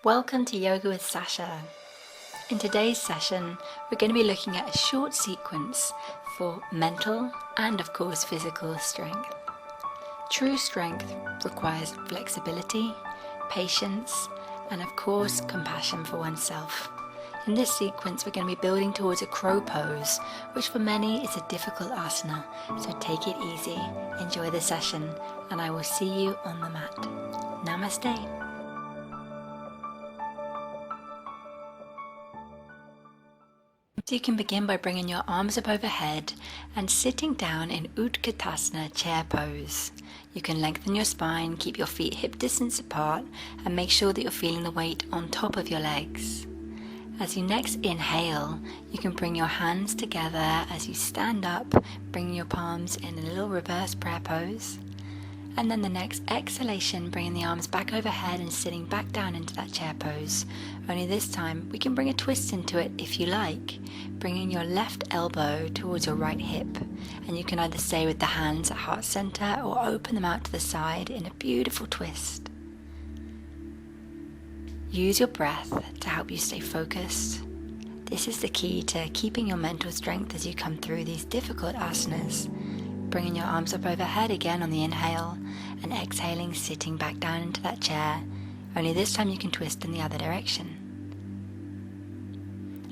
Welcome to Yoga with Sasha. In today's session, we're going to be looking at a short sequence for mental and of course physical strength. True strength requires flexibility, patience, and of course compassion for oneself. In this sequence, we're going to be building towards a crow pose, which for many is a difficult asana, so take it easy, enjoy the session, and I will see you on the mat. Namaste. So you can begin by bringing your arms up overhead and sitting down in Utkatasana chair pose. You can lengthen your spine, keep your feet hip distance apart, and make sure that you're feeling the weight on top of your legs. As you next inhale, you can bring your hands together as you stand up, bringing your palms in a little reverse prayer pose. And then the next exhalation, bringing the arms back overhead and sitting back down into that chair pose. Only this time, we can bring a twist into it if you like, bringing your left elbow towards your right hip. And you can either stay with the hands at heart center or open them out to the side in a beautiful twist. Use your breath to help you stay focused. This is the key to keeping your mental strength as you come through these difficult asanas. Bringing your arms up overhead again on the inhale and exhaling, sitting back down into that chair. Only this time you can twist in the other direction.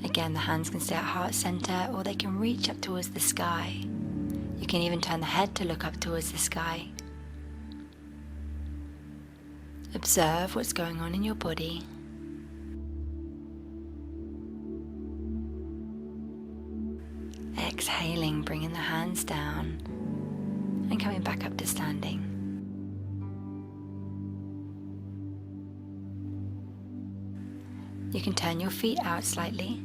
Again, the hands can stay at heart center or they can reach up towards the sky. You can even turn the head to look up towards the sky. Observe what's going on in your body. Exhaling, bringing the hands down and coming back up to standing. You can turn your feet out slightly,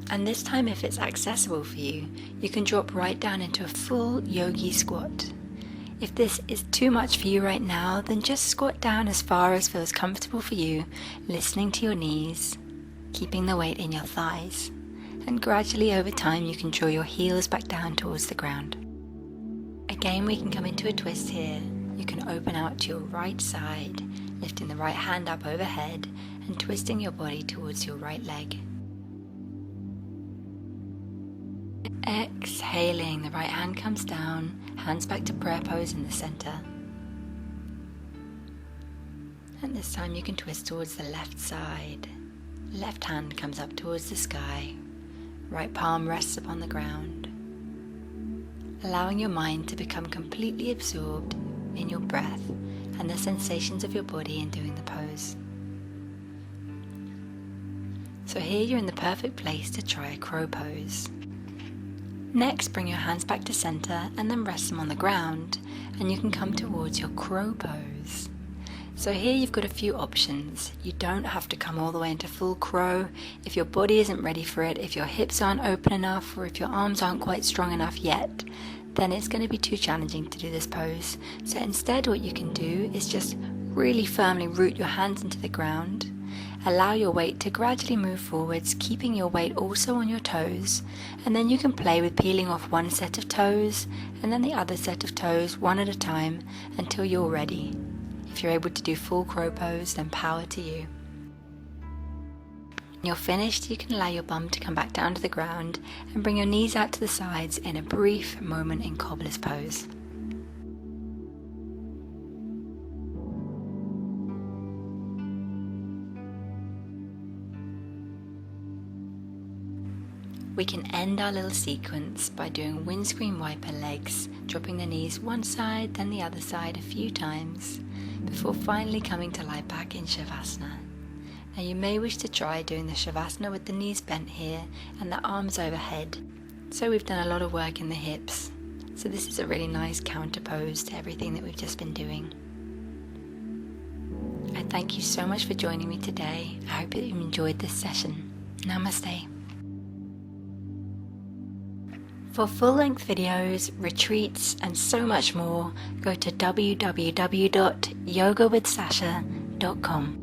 and this time, if it's accessible for you, you can drop right down into a full yogi squat. If this is too much for you right now, then just squat down as far as feels comfortable for you, listening to your knees, keeping the weight in your thighs, and gradually over time you can draw your heels back down towards the ground. Again, we can come into a twist here. You can open out to your right side, lifting the right hand up overhead and twisting your body towards your right leg. Exhaling, the right hand comes down, hands back to prayer pose in the center. And this time you can twist towards the left side. Left hand comes up towards the sky. Right palm rests upon the ground. Allowing your mind to become completely absorbed in your breath and the sensations of your body in doing the pose. So here you're in the perfect place to try a crow pose. Next, bring your hands back to center and then rest them on the ground, and you can come towards your crow pose. So here you've got a few options. You don't have to come all the way into full crow. If your body isn't ready for it, if your hips aren't open enough, or if your arms aren't quite strong enough yet, then it's going to be too challenging to do this pose. So instead what you can do is just really firmly root your hands into the ground. Allow your weight to gradually move forwards, keeping your weight also on your toes, and then you can play with peeling off one set of toes and then the other set of toes one at a time until you're ready. If you're able to do full crow pose, then power to you. When you're finished, you can allow your bum to come back down to the ground and bring your knees out to the sides in a brief moment in cobbler's pose. We can end our little sequence by doing windscreen wiper legs, dropping the knees one side, then the other side a few times, before finally coming to lie back in Shavasana. Now you may wish to try doing the Shavasana with the knees bent here and the arms overhead. So we've done a lot of work in the hips. So this is a really nice counter pose to everything that we've just been doing. I thank you so much for joining me today. I hope that you enjoyed this session. Namaste. For full-length videos, retreats, and so much more, go to www.yogawithsasha.com.